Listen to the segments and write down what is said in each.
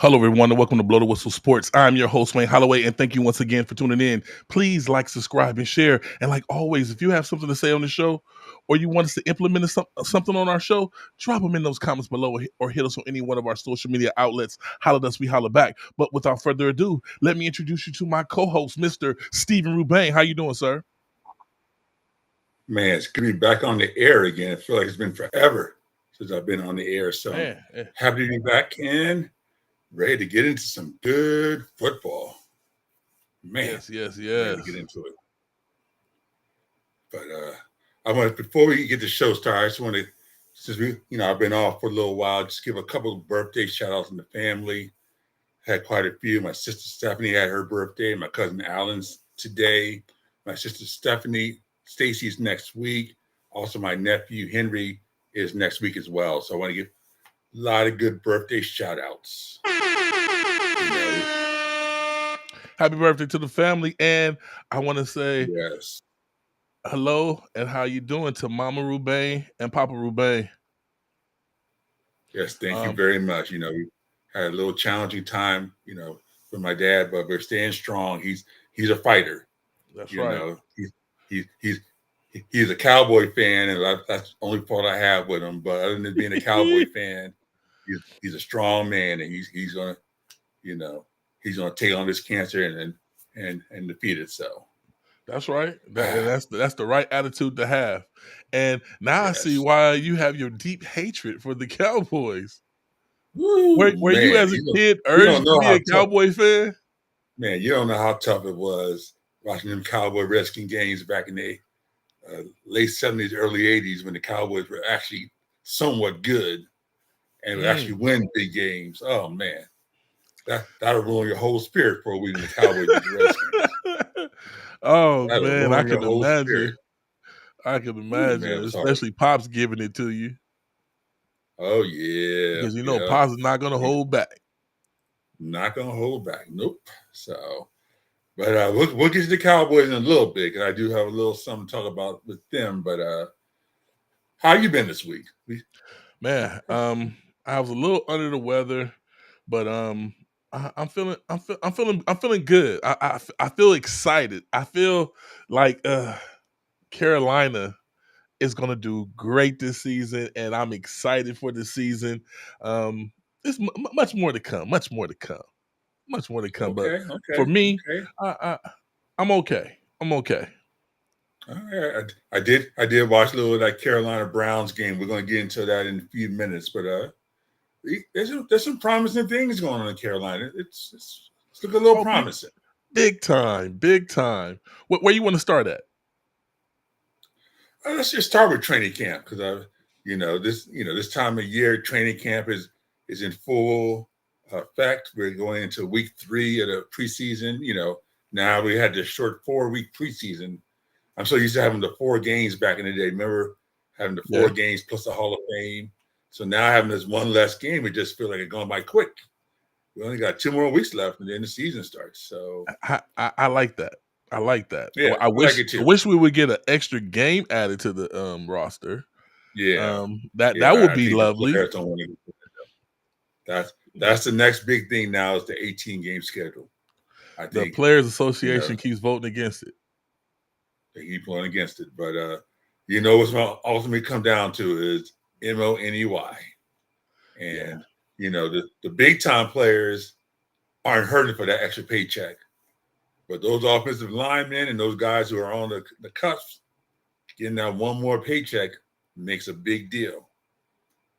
Hello, everyone, and welcome to Blow the Whistle Sports. I'm your host, Wayne Holloway, and thank you once again for tuning in. Please like, subscribe, and share. And like always, if you have something to say on the show or you want us to implement something on our show, drop them in those comments below or hit us on any one of our social media outlets. Holler at us, we holler back. But without further ado, let me introduce you to my co-host, Mr. Stephen Rubain. How you doing, sir? Man, it's good to be back on the air again. I feel like it's been forever since I've been on the air. So I'm happy to be back in, ready to get into some good football. Man, yes. ready to get into it. But before we get the show started, I just want to, since I've been off for a little while, just give a couple of birthday shout outs in the family. Had quite a few. My sister Stephanie had her birthday. My cousin Alan's today. My sister Stacy's next week. Also, my nephew Henry is next week as well. So I want to give a lot of good birthday shout outs. Happy birthday to the family. And I want to say hello and how you doing to Mama Rubain and Papa Rubain. Yes, thank you very much. We had a little challenging time, with my dad, but we're staying strong. He's a fighter. That's right. He's a Cowboy fan, and that's the only fault I have with him. But other than being a Cowboy fan, he's a strong man, and he's gonna take on this cancer and defeat it. So that's right. That's the right attitude to have. And now I see why you have your deep hatred for the Cowboys. Were you as a kid urged to be a Cowboy fan? Man, you don't know how tough it was watching them Cowboy Redskin games back in the late 70s, early 80s when the Cowboys were actually somewhat good and would actually win big games. Oh, man. That'll ruin your whole spirit for a week in the Cowboys beat the Redskins. Oh, man, I can imagine. I can imagine, especially Pop's giving it to you. Oh, yeah. Because Pop's is not going to hold back. Not going to hold back. Nope. So, but we'll get to the Cowboys in a little bit because I do have a little something to talk about with them. But how you been this week? Man, I was a little under the weather, but I'm feeling good. I feel excited. I feel like Carolina is going to do great this season, and I'm excited for the season. There's much more to come. Okay, but for me, I'm okay. All right. I did watch a little of that Carolina Browns game. We're going to get into that in a few minutes, but there's some promising things going on in Carolina. It's looking a little promising. Big time. Where you want to start at? Let's just start with training camp because this time of year training camp is in full effect. We're going into week 3 of the preseason. Now we had this short 4-week preseason. I'm so used to having the 4 games back in the day. Remember having the 4 games plus the Hall of Fame. So now having this one less game, it just feels like it's going by quick. We only got 2 more weeks left, and then the season starts. So I like that. Yeah, I wish we would get an extra game added to the roster. Yeah, that would be lovely. That's the next big thing now is the 18-game schedule. I think the Players Association keeps voting against it. They keep voting against it, but what's going to ultimately come down to is MONEY, and the big time players aren't hurting for that extra paycheck. But those offensive linemen and those guys who are on the cusp, getting that one more paycheck makes a big deal.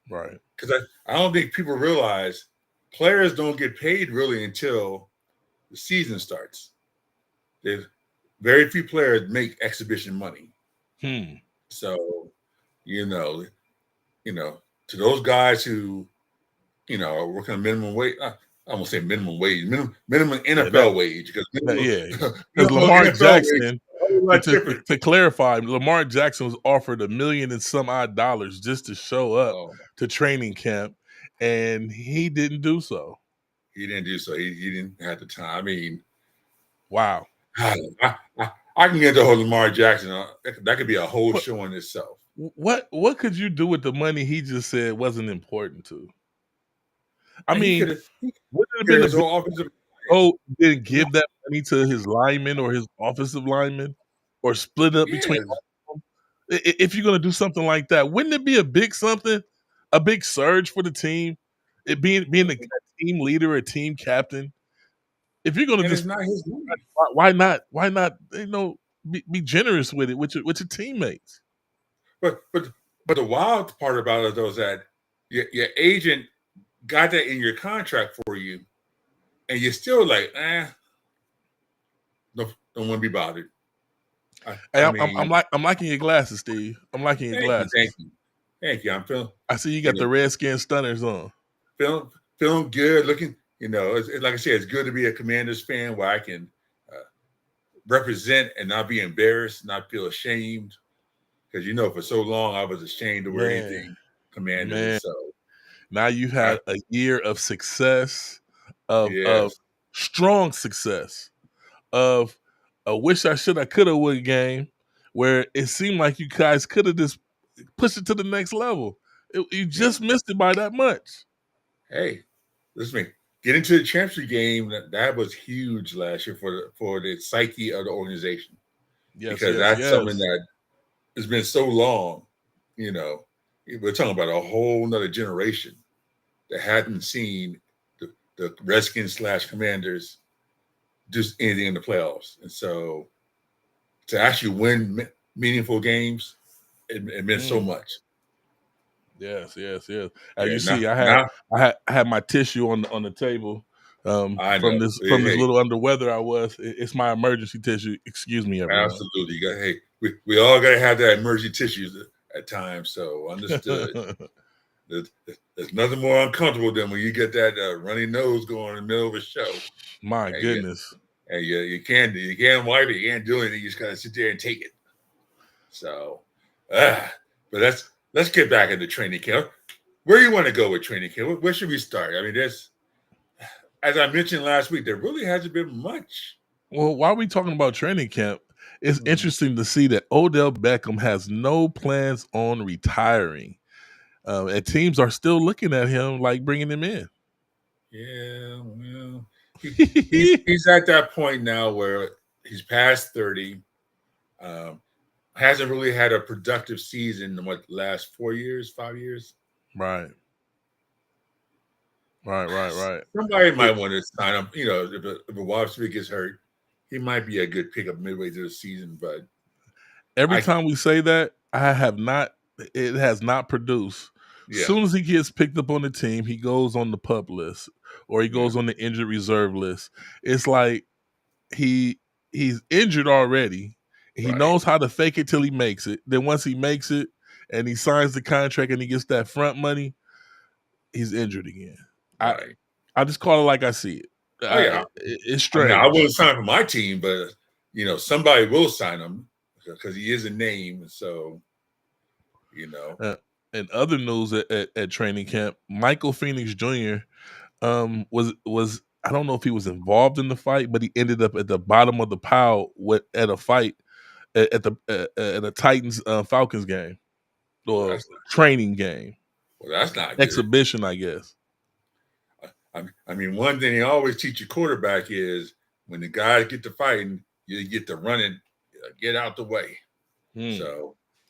Right. Because I don't think people realize players don't get paid really until the season starts. There's very few players make exhibition money. So, to those guys who, are working on minimum wage, I won't say minimum wage, minimum NFL wage. Because Lamar Jackson, to clarify, Lamar Jackson was offered $1 million and some odd dollars just to show up to training camp, and he didn't do so. He didn't do so. He didn't have the time. I mean, wow. I can get the whole Lamar Jackson. That could be a whole show in itself. What could you do with the money he just said wasn't important to? I And he mean, could have wouldn't it have been a his big whole offensive oh, didn't give that money to his linemen or his offensive linemen or split it up between yes. all of them? If you're gonna do something like that, wouldn't it be a big something, a big surge for the team? It being a team leader, a team captain. If you're gonna And it's just not his money. why not, be generous with it with your teammates? But the wild part about it though is that your agent got that in your contract for you, and you're still like, don't want to be bothered. Hey, I I'm mean, like I'm liking your glasses, Steve. I'm liking your thank you, thank glasses. you, thank you. I'm feeling, I see you you got know, the Redskin stunners on. feeling good, looking. Like I said, it's good to be a Commanders fan where I can uh, represent and not be embarrassed, not feel ashamed. Because for so long I was ashamed to wear Man, anything Commanders, and man. so Now you've I, had a year of success, of yes, strong success, of a wish I should I coulda would game where it seemed like you guys could have just pushed it to the next level. You yeah. just missed it by that much. Hey, listen to me. Get into the championship game. That was huge last year for the psyche of the organization Yes, because yes, that's something yes. that has been so long. You know, we're talking about a whole nother generation that hadn't seen the Redskins / Commanders do anything in the playoffs, and so to actually win meaningful games, it meant so Mm. much. Yes, yes, yes. As Yeah, you see, now I had my tissue on the table I know. from this Hey, little under weather I was. It's my emergency tissue. Excuse me, everyone. absolutely. Hey, we all got to have that emergency tissues at times. So understood. There's, there's nothing more uncomfortable than when you get that runny nose going in the middle of a show, My and goodness. you can't wipe it, you can't do anything. You just gotta sit there and take it. So, but let's get back into training camp. Where you want to go with training camp? Where should we start? I mean, as I mentioned last week, there really hasn't been much. Well, while we talking about training camp, it's Hmm. interesting to see that Odell Beckham has no plans on retiring, and teams are still looking at him like bringing him in. Yeah, well, he's at that point now where he's past 30. Um, hasn't really had a productive season in what last 4 years, 5 years. Right, right. Somebody It, might want to sign him. If a wide receiver gets hurt, he might be a good pickup midway through the season. But every I, time we say that, I have not. It has not produced. yeah, Soon as he gets picked up on the team, he goes on the pup list or he yeah, goes on the injured reserve list. It's like he he's injured already. He right, knows how to fake it till he makes it. Then once he makes it and he signs the contract and he gets that front money, he's injured again. I right. I just call it like I see it. Oh yeah. It's I mean, I wouldn't strange. sign for my team, but somebody will sign him because he is a name. So you know, Uh, in other news at training camp, Michael Phoenix Jr. Was I don't know if he was involved in the fight, but he ended up at the bottom of the pile at a fight at a Titans Falcons game well, or that's not training game that's not good. exhibition, I guess. I mean, one thing they always teach your quarterback is when the guys get to fighting, you get to running, get out the way. Hmm.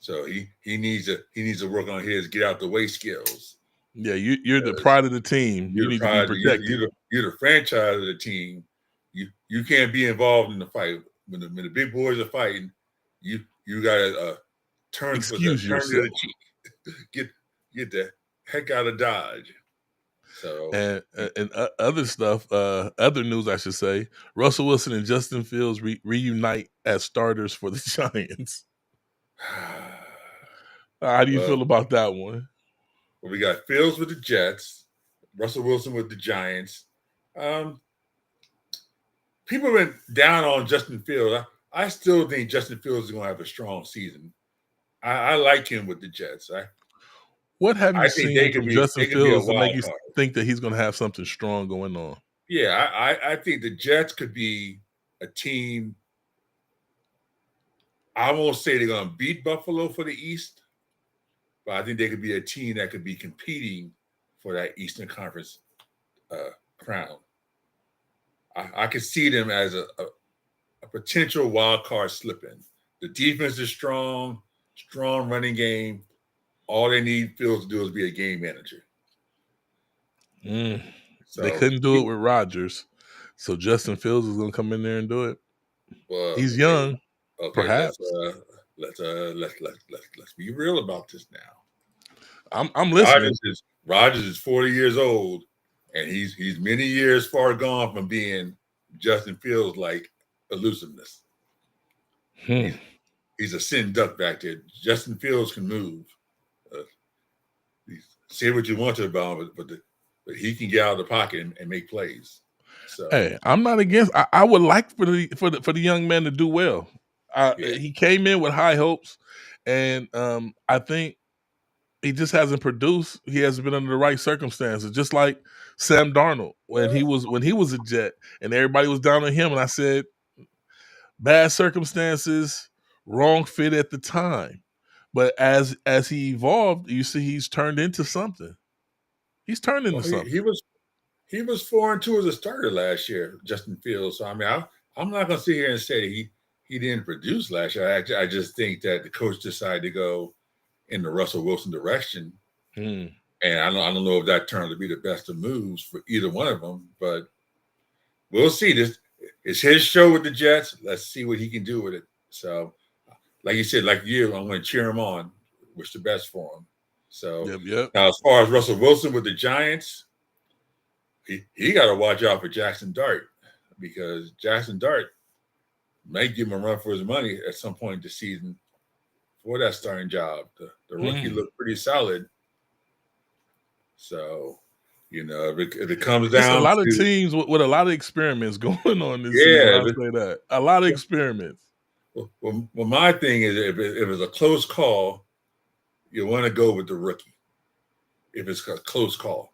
So he needs to work on his get out the way skills Yeah, you're the because pride of the team. You you're the need to be pride, protected. you're the franchise of the team. You can't be involved in the fight when the big boys are fighting. You gotta Excuse turn to yourself. the cheek, get get the heck out of Dodge. So And other stuff, other news, I should say. Russell Wilson and Justin Fields reunite as starters for the Giants. How do you well, feel about that one? we got Fields with the Jets, Russell Wilson with the Giants. Um, People have been down on Justin Fields. I still think Justin Fields is going to have a strong season. I like him with the Jets. What have you I think seen from Justin they could be a Fields to make wild you card. think that he's going to have something strong going on? Yeah, I think the Jets could be a team. I won't say they're going to beat Buffalo for the East, but I think they could be a team that could be competing for that Eastern Conference crown. I could see them as a potential wild card slipping. The defense is strong, strong running game. All they need Fields to do is be a game manager. Mm. They So, couldn't do it with Rodgers, so Justin Fields is going to come in there and do it. well, He's okay, young, okay. perhaps. Let's be real about this now. I'm listening. Rodgers is 40 years old, and he's many years far gone from being Justin Fields like elusiveness. Hmm. He's a sitting duck back there. Justin Fields can move. Uh, say what you want to about him, but he can get out of the pocket and make plays. So Hey, I'm not against. I would like for the young man to do well. yeah, He came in with high hopes, and I think he just hasn't produced. He hasn't been under the right circumstances. Just like Sam Darnold when he was a Jet, and everybody was down on him, and I said bad circumstances, wrong fit at the time. But as he evolved, you see he's turned into something. He's turned into well, something. he was 4-2 as a starter last year, Justin Fields. So I mean, I'm not going to sit here and say he didn't produce last year. I just think that the coach decided to go in the Russell Wilson direction, Hmm. and I don't know if that turned out to be the best of moves for either one of them. But we'll see. This it's his show with the Jets. Let's see what he can do with it. So, like you said, like you, I'm going to cheer him on. Wish the best for him. So Yep. now, as far as Russell Wilson with the Giants, he got to watch out for Jackson Dart because Jackson Dart might give him a run for his money at some point this season for that starting job. The rookie looked pretty solid. So, if it comes It's a down lot of to teams with a lot of experiments going on this season. yeah, I'll say that. A lot of experiments. well, my thing is if it's a close call, you want to go with the rookie. If it's a close call,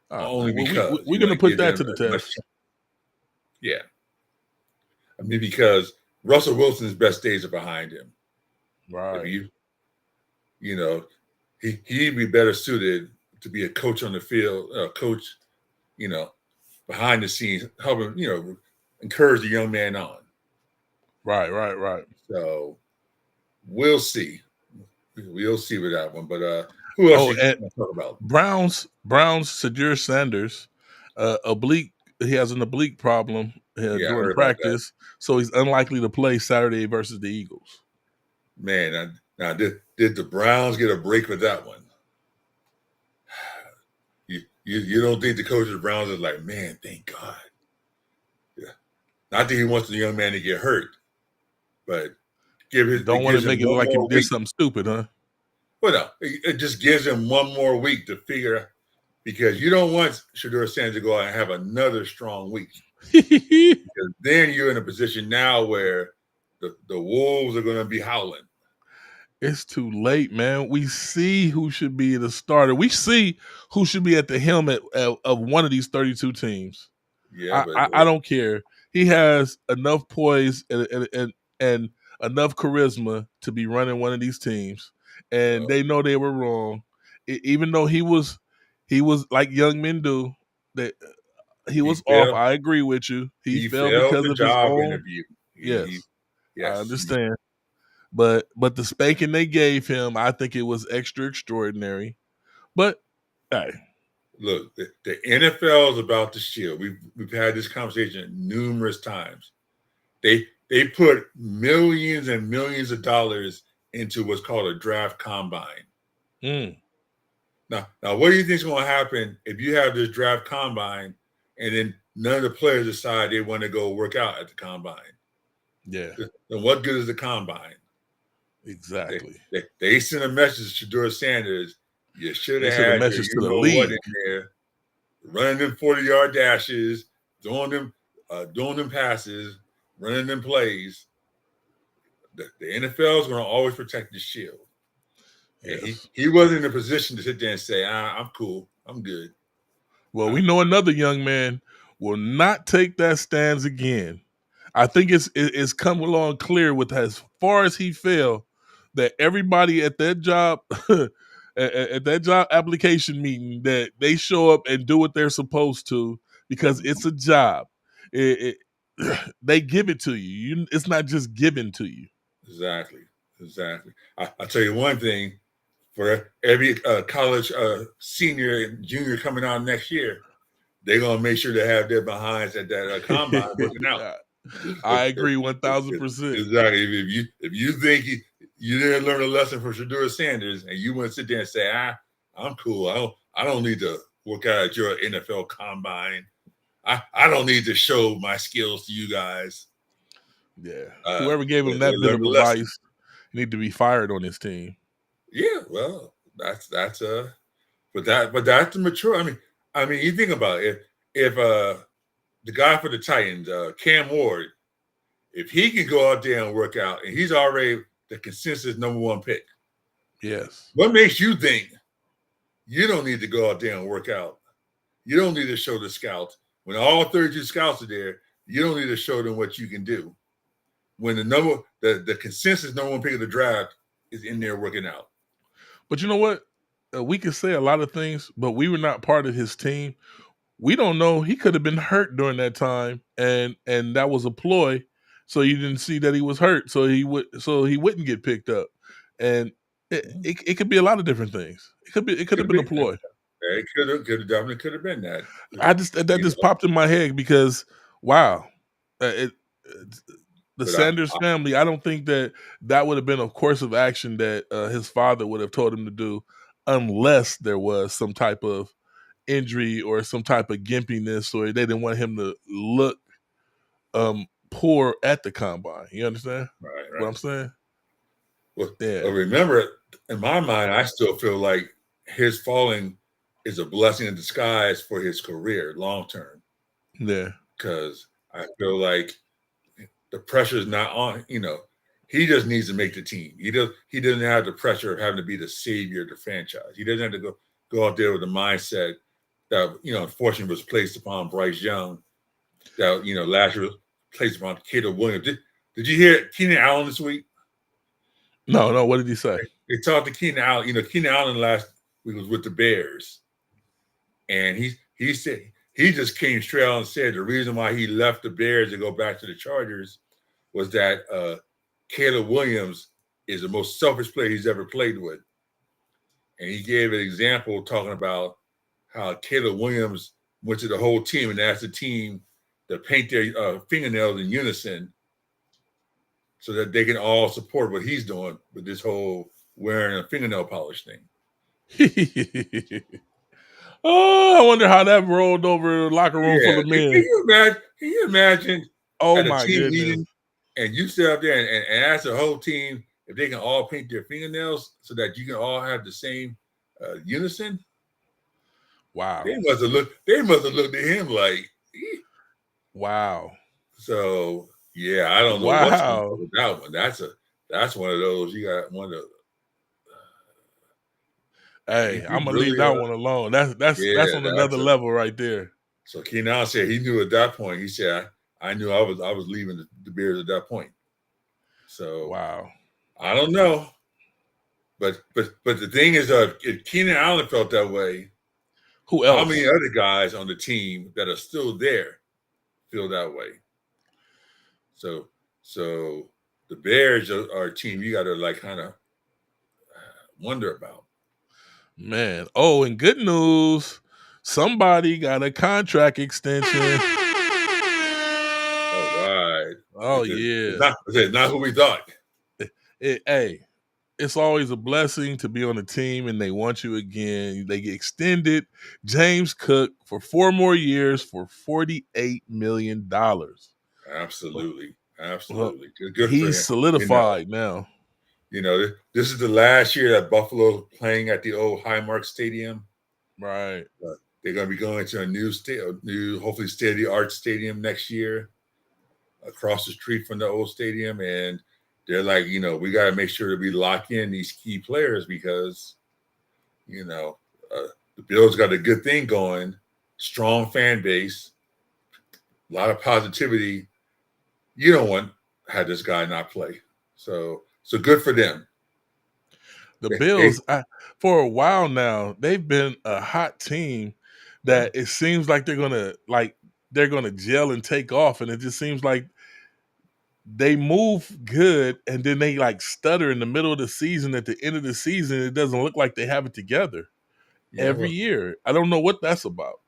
All right, only man. Well, because we're you going want to to put give that them to the as much. test. Yeah, I mean because Russell Wilson's best days are behind him. If Right. he'd be better suited to be a coach on the field, coach, behind the scenes, helping, encourage the young man on. Right. So we'll see. We'll see with that one. But who else Oh, you and want to talk about? Browns, Sadir Sanders, oblique. He has an oblique problem Yeah, I during heard about that. practice, so he's unlikely to play Saturday versus the Eagles. Man, now did the Browns get a break with that one? You don't think the coach of the Browns is like, man, thank God. Yeah. Not that he wants the young man to get hurt, but Don't it want to gives him make it look one like he more did week. something stupid, huh? Well, no, it just gives him one more week to figure because you don't want Shedeur Sanders to go out and have another strong week. Because then you're in a position now where the Wolves are going to be howling. It's too late, man. We see who should be the starter. We see who should be at the helm of one of these 32 teams. Yeah, but I don't care. He has enough poise and enough charisma to be running one of these teams, and they know they were wrong. Even though he was like young men do. That he he was off. failed. I agree with you. He He fell failed because the of his job own. interview. Yes, I Yes. understand. But the spanking they gave him, I think it was extra extraordinary. But hey, Look, the NFL is about to shield. We've had this conversation numerous times. They put millions and millions of dollars into what's called a draft combine. Now, what do you think is going to happen if you have this draft combine and then none of the players decide they want to go work out at the combine? yeah, Then what good is the combine? exactly. They sent a message to Shedeur Sanders. You should They have sent a had your message to you the know what in league. there, running them 40-yard dashes, doing them passes, running them plays. The NFL is going to always protect the shield. And Yes. he wasn't in a position to sit there and say, I'm cool. I'm good. Well, we know another young man will not take that stance again. I think it's come along clear with as far as he fell that everybody at that job at that job application meeting that they show up and do what they're supposed to because it's a job. They give it to you. It's not just given to you. Exactly. Exactly. I'll tell you one thing for every college senior and junior coming on next year, they're going to make sure to have their behinds at that combine working out. I agree 1,000%. Exactly. If you think you didn't learn a lesson from Shedeur Sanders and you want to sit there and say, I'm cool. I don't need to work out at your NFL combine. I don't need to show my skills to you guys. Yeah. Whoever gave him that bit of advice need to be fired on his team. Yeah, well, that's but that's the mature. I mean, you think about it. If the guy for the Titans, Cam Ward, if he can go out there and work out, and he's already the consensus #1 pick. Yes. What makes you think you don't need to go out there and work out? You don't need to show the scouts. When all 32 scouts are there, you don't need to show them what you can do. When the consensus #1 pick of the draft is in there working out. But you know what? We can say a lot of things, but we were not part of his team. We don't know. He could have been hurt during that time, and that was a ploy. So you didn't see that he was hurt, so he wouldn't get picked up. And it could be a lot of different things. It could have been a ploy. It definitely could have been that. That just popped in my head because wow, the Sanders family. I don't think that would have been a course of action that his father would have told him to do, unless there was some type of injury or some type of gimpiness, or they didn't want him to look poor at the combine. You understand what I'm saying? Well, remember, in my mind, I still feel like his falling is a blessing in disguise for his career long term. Yeah, because I feel like the pressure is not on. He just needs to make the team. He doesn't have the pressure of having to be the savior of the franchise. He doesn't have to go out there with the mindset that unfortunately was placed upon Bryce Young. That last year was placed upon Caleb Williams. Did you hear Keenan Allen this week? No. What did he say? They talked to Keenan Allen. Keenan Allen last week was with the Bears, and he said he just came straight out and said the reason why he left the Bears to go back to the Chargers was that Caleb Williams is the most selfish player he's ever played with, and he gave an example talking about how Caleb Williams went to the whole team and asked the team to paint their fingernails in unison so that they can all support what he's doing with this whole wearing a fingernail polish thing. Oh, I wonder how that rolled over a locker room full of men. Can you imagine oh at a my team goodness. meeting and you sit up there and ask the whole team if they can all paint their fingernails so that you can all have the same unison? Wow. They must have looked at him like, wow. So yeah, I don't know what's going on with that one. That's one of those you got one of. Hey, I'm gonna leave that one alone. That's on another level right there. So Keenan Allen said he knew at that point. He said, "I knew I was leaving the Bears at that point." So wow, I don't know, but the thing is, if Keenan Allen felt that way, who else? How many other guys on the team that are still there feel that way? So the Bears are a team you got to kind of wonder about. Man, oh, and good news, somebody got a contract extension. All right. Oh yeah. It's not who we thought. Hey, it's always a blessing to be on a team and they want you again. They get extended James Cook for 4 more years for $48 million. Absolutely. Well, Good for him. He's solidified now. This is the last year that Buffalo playing at the old Highmark Stadium. Right. They're going to be going to a new hopefully state-of-the-art stadium next year across the street from the old stadium. And they're like, we got to make sure that we lock in these key players because, the Bills got a good thing going, strong fan base, a lot of positivity. You don't want to have this guy not play. So good for them. The They Bills, for a while now, they've been a hot team yeah, that it seems like they're gonna gel and take off, and it just seems like they move good, and then they like stutter in the middle of the season. At the end of the season, it doesn't look like they have it together yeah. every year. I don't know what that's about.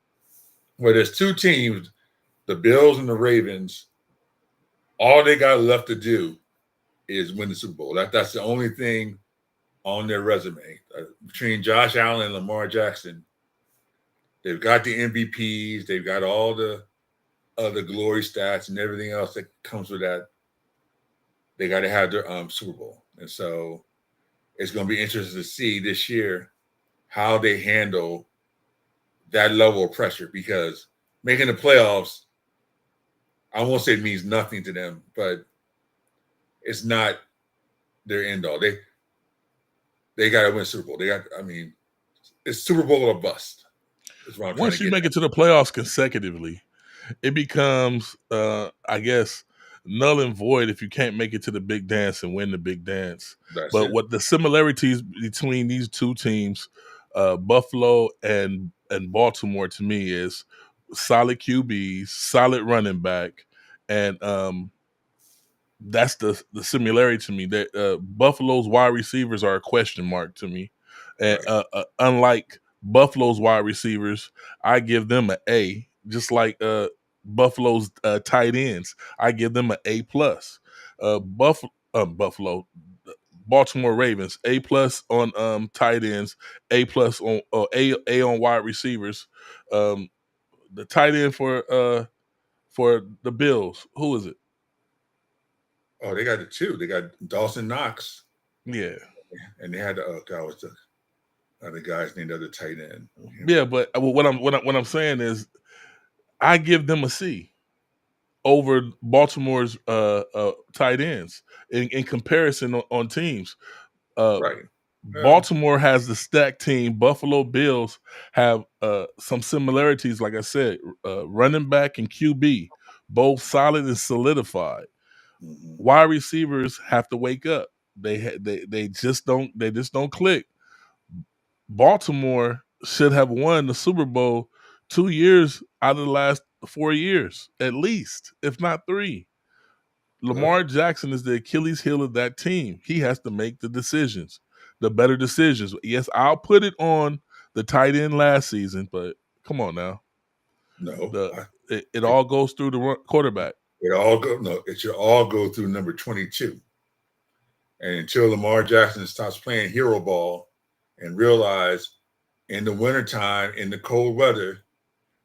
Well, there's two teams, the Bills and the Ravens. All they got left to do is win the Super Bowl. That's the only thing on their resume. Between Josh Allen and Lamar Jackson, they've got the MVPs, they've got all the other glory stats and everything else that comes with that. They got to have their Super Bowl, and so it's going to be interesting to see this year how they handle that level of pressure because making the playoffs, I won't say it means nothing to them, but it's not their end all. They got to win Super Bowl. It's Super Bowl or bust. Is what I'm trying to Once you get make at. it to the playoffs consecutively, it becomes, I guess, null and void if you can't make it to the big dance and win the big dance. That's But it. what the similarities between these two teams, Buffalo and Baltimore, to me is solid QBs, solid running back, and that's the similarity to me. That Buffalo's wide receivers are a question mark to me, and Right. unlike Buffalo's wide receivers, I give them an A. Just like Buffalo's tight ends, I give them an A plus. Buffalo, Baltimore Ravens, A plus on tight ends, A plus on A on wide receivers. Um, the tight end for the Bills, who is it? Oh, they got the two. They got Dawson Knox, Yeah, and they had the God was the other guy's named the other tight end. yeah, but what I'm saying is I give them a C over Baltimore's tight ends in comparison on teams. Uh, Right. Yeah. Baltimore has the stacked team. Buffalo Bills have some similarities, like I said, running back and QB, both solid and solidified. Mm-hmm. Wide receivers have to wake up. They just don't click. Baltimore should have won the Super Bowl 2 years out of the last 4 years, at least, if not three. Well, Lamar Jackson is the Achilles heel of that team. He has to make the decisions, the better decisions. Yes, I'll put it on the tight end last season, but come on now. no, The it all goes through the quarterback. it all go no. It should all go through number 22. And until Lamar Jackson stops playing hero ball and realize in the wintertime, in the cold weather,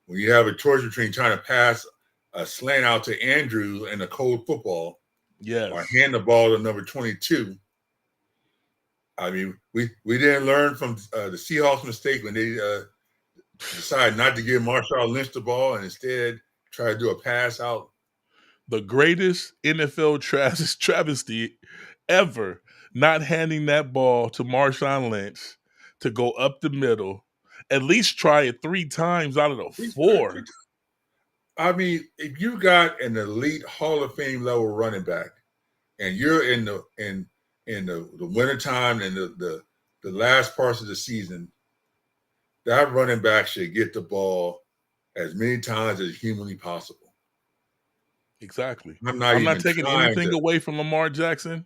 when you have a choice between trying to pass a slant out to Andrew in a cold football or Yes. hand the ball to number 22. We didn't learn from the Seahawks mistake when they decided not to give Marshawn Lynch the ball and instead try to do a pass out. The greatest NFL travesty ever, not handing that ball to Marshawn Lynch to go up the middle. At least try it 3 times out of the four. If you got an elite Hall of Fame level running back and you're in the wintertime and the last parts of the season, that running back should get the ball as many times as humanly possible. Exactly. I'm not I'm not even taking trying anything to. away from Lamar Jackson,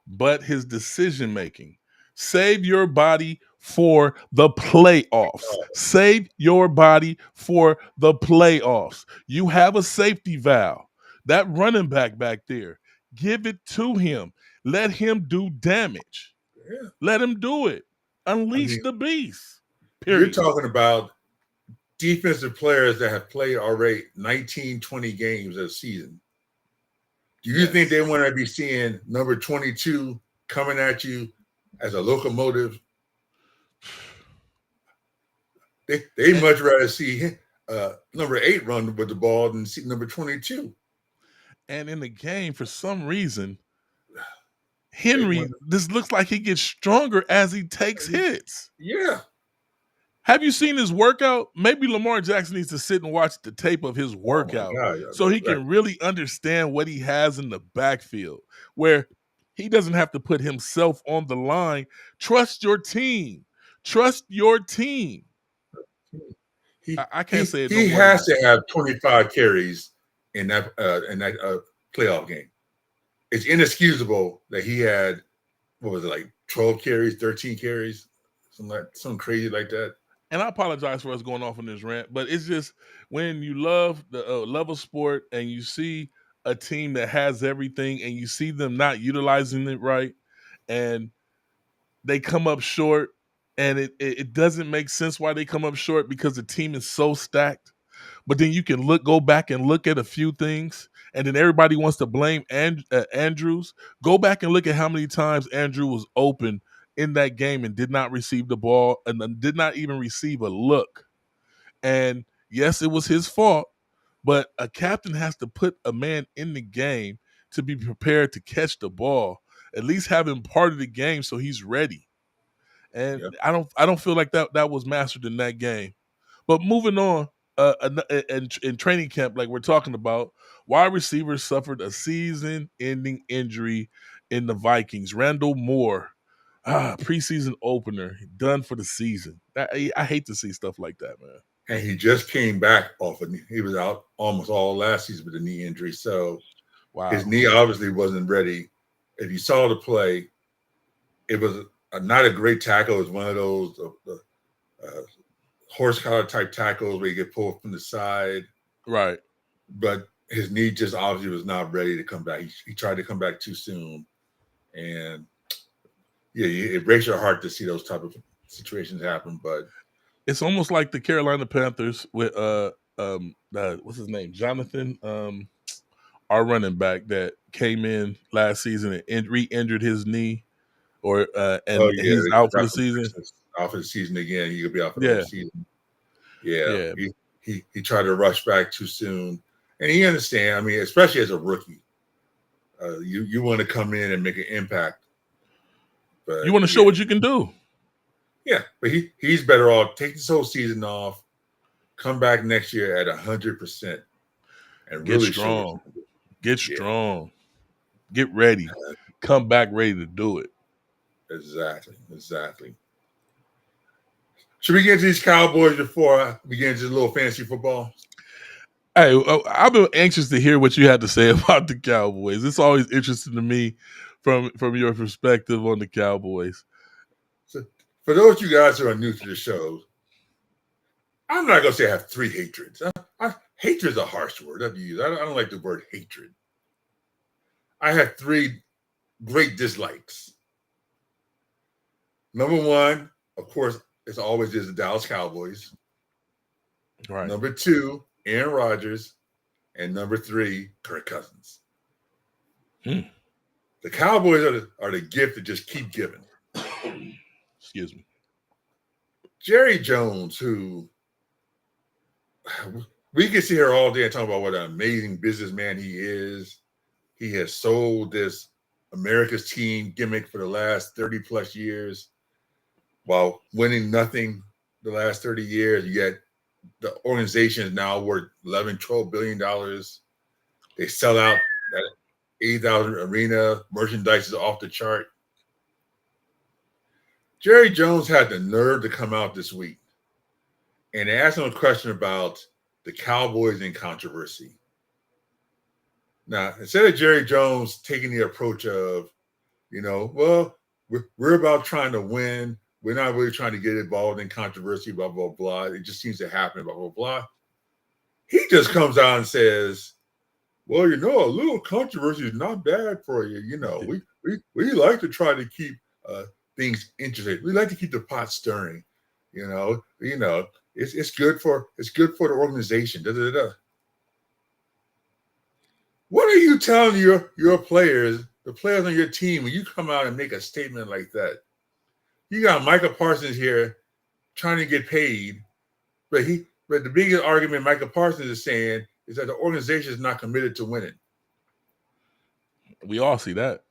but his decision making. Save your body for the playoffs. Save your body for the playoffs. You have a safety valve. That running back there, give it to him. Let him do damage. Yeah, Let him do it. I Unleash mean, the beast. you're Period. talking about defensive players that have played already 19, 20 games a season. Do you think Yes. they want to be seeing number 22 coming at you as a locomotive? They And, much rather see number 8 run with the ball than see number 22. and in the game, for some reason, They want, Henry, this looks like he gets stronger as he takes hits. yeah. Have you seen his workout? Maybe Lamar Jackson needs to sit and watch the tape of his Oh my workout God. so he Right. can really understand what he has in the backfield. Where He doesn't have to put himself on the line. Trust your team. Trust your team. I can't say it no He more than has that. to have 25 carries in that playoff game. It's inexcusable that he had, what was it, like 12 carries, 13 carries, something crazy like that. And I apologize for us going off on this rant, but it's just when you love the love of sport and you see a team that has everything and you see them not utilizing it right, and they come up short, and it doesn't make sense why they come up short because the team is so stacked. But then you can go back and look at a few things, and then everybody wants to blame Andrews. Go back and look at how many times Andrew was open in that game and did not receive the ball and then did not even receive a look. And yes, it was his fault, but a captain has to put a man in the game to be prepared to catch the ball. At least have him part of the game so he's ready. And Yep. I don't feel like that was mastered in that game. But moving on, in training camp, like we're talking about, wide receivers suffered a season-ending injury in the Vikings. Randall Moore, preseason opener, done for the season. I hate to see stuff like that, man. And he just came back off of knee. He was out almost all last season with a knee injury. So his Wow. knee obviously wasn't ready. If you saw the play, it was not a great tackle. It was one of those uh, horse collar type tackles where you get pulled from the side. Right. But his knee just obviously was not ready to come back. He tried to come back too soon. And yeah, it breaks your heart to see those type of situations happen. But It's almost like the Carolina Panthers with what's his name, Jonathan, our running back that came in last season and re-injured his knee, or oh and yeah, he's they out for got the season. out for the season again. He could be out for the whole Yeah, season. Yeah, yeah. he tried to rush back too soon, and he understand. I mean, especially as a rookie, you want to come in and make an impact. But You want to show yeah, what you can do. but he's better off take this whole season off, come back next year at 100%, and Get really show what you strong. can do. Get Yeah, strong. Get ready. Come back ready to do it. exactly. Should we get to these Cowboys before we get into a little fantasy football? Hey, I've been anxious to hear what you had to say about the Cowboys. It's always interesting to me from your perspective on the Cowboys. So, for those of you guys who are new to the show, I'm not gonna say I have three hatreds. Hatred is a harsh word I've used. I don't like the word hatred. I have three great dislikes. Number one, of course, it's always is the Dallas Cowboys. Right. Number two, Aaron Rodgers, and number three, Kirk Cousins. Hmm. The Cowboys are the gift that just keep giving. Excuse me. Jerry Jones, who we can sit here all day and talk about what an amazing businessman he is. He has sold this America's team gimmick for the last 30 plus years while winning nothing the last 30 years. Yet the organization is now worth 11, $12 billion. They sell out that 80,000 arena. Merchandise is off the chart. Jerry Jones had the nerve to come out this week and ask him a question about the Cowboys in controversy. Now, instead of Jerry Jones taking the approach of, well, we're about trying to win. We're not really trying to get involved in controversy, blah, blah, blah. It just seems to happen, blah, blah, blah. He just comes out and says, well, a little controversy is not bad for you. We like to try to keep things interesting. We like to keep the pot stirring. It's good for the organization. Da, da, da. What are you telling your players, the players on your team, when you come out and make a statement like that? You got Micah Parsons here trying to get paid, but the biggest argument Micah Parsons is saying is that the organization is not committed to winning. We all see that.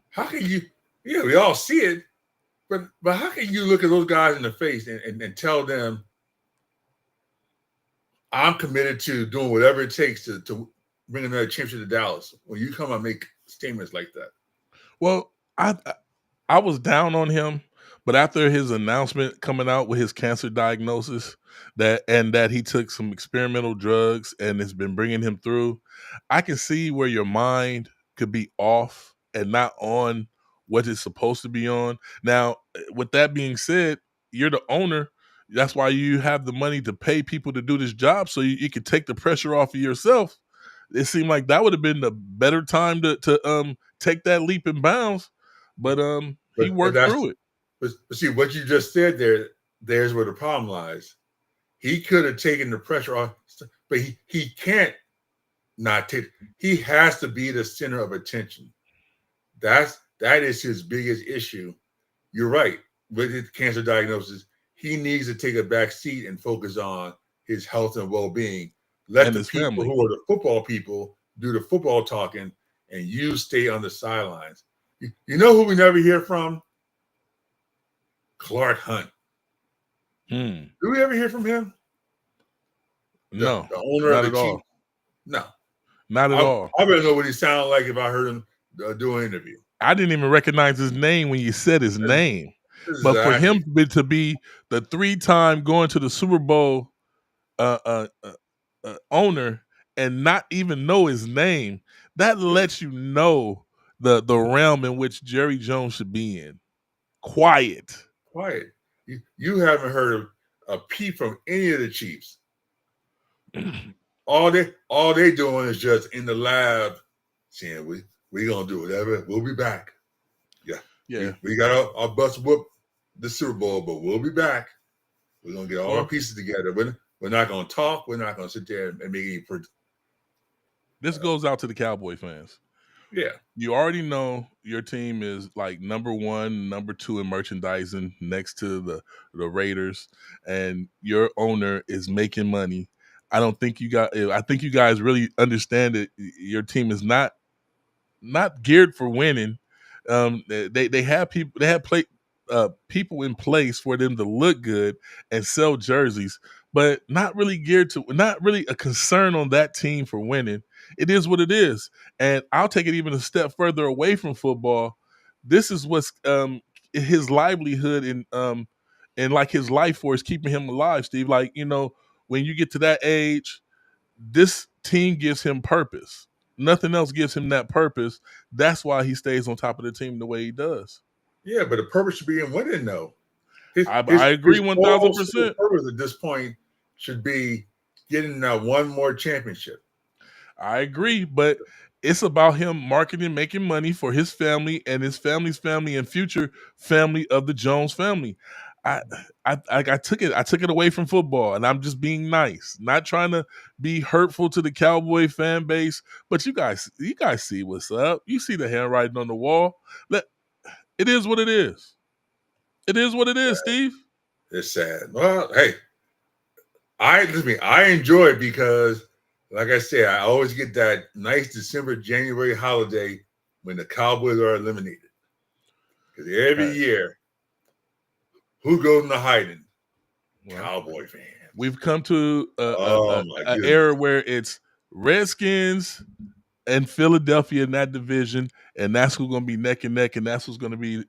How can you? Yeah, we all see it, but how can you look at those guys in the face and tell them, I'm committed to doing whatever it takes to bring another championship to Dallas when you come and make statements like that? Well, I was down on him, but after his announcement coming out with his cancer diagnosis, that he took some experimental drugs and it's been bringing him through, I can see where your mind could be off and not on what it's supposed to be on. Now, with that being said, you're the owner. That's why you have the money to pay people to do this job, so you can take the pressure off of yourself. It seemed like that would have been the better time to take that leap and bounds, but he But worked that's through it. but see what you just said there. There's where the problem lies. He could have taken the pressure off, but he can't not take. He has to be the center of attention. That is his biggest issue. You're right. With his cancer diagnosis, he needs to take a back seat and focus on his health and well-being. Let And the his people family. who are the football people do the football talking, and you stay on the sidelines. You know who we never hear from? Clark Hunt. Hmm. Do we ever hear from him? No, The owner of not the at all. Chiefs? No. Not at all. I better know what he sounded like if I heard him do an interview. I didn't even recognize his name when you said his name. But for Exactly. him to be the 3-time going to the Super Bowl uh, uh, uh, owner and not even know his name, that lets you know the realm in which Jerry Jones should be in. Quiet. Quiet. You haven't heard a peep from any of the Chiefs. All they doing is just in the lab saying we gonna do whatever. We'll be back. Yeah. Yeah. We got our bus whoop the Super Bowl, but we'll be back. We're gonna get all our pieces together. We're not gonna talk. We're not gonna sit there and make any. This goes out to the Cowboy fans. Yeah. You already know your team is like number 1, number 2 in merchandising next to the Raiders, and your owner is making money. I think you guys really understand that your team is not geared for winning. They have people in place for them to look good and sell jerseys, but not really not really a concern on that team for winning. It is what it is, and I'll take it even a step further away from football. This is what's his livelihood and like his life force keeping him alive, Steve. Like, when you get to that age, this team gives him purpose. Nothing else gives him that purpose. That's why he stays on top of the team the way he does. Yeah, but the purpose should be in winning, though. I agree His whole 1000%. purpose at this point should be getting one more championship. I agree, but it's about him marketing, making money for his family and his family's family and future family of the Jones family. I took it away from football, and I'm just being nice, not trying to be hurtful to the Cowboy fan base. But you guys see what's up. You see the handwriting on the wall. It is what it is. It is what it is, Steve. It's sad. Well, hey, I enjoy it because, like I said, I always get that nice December, January holiday when the Cowboys are eliminated. Because every year, who goes into hiding? Well, Cowboy fans. We've come to an era where it's Redskins and Philadelphia in that division, and that's who's going to be neck and neck, and that's who's going to be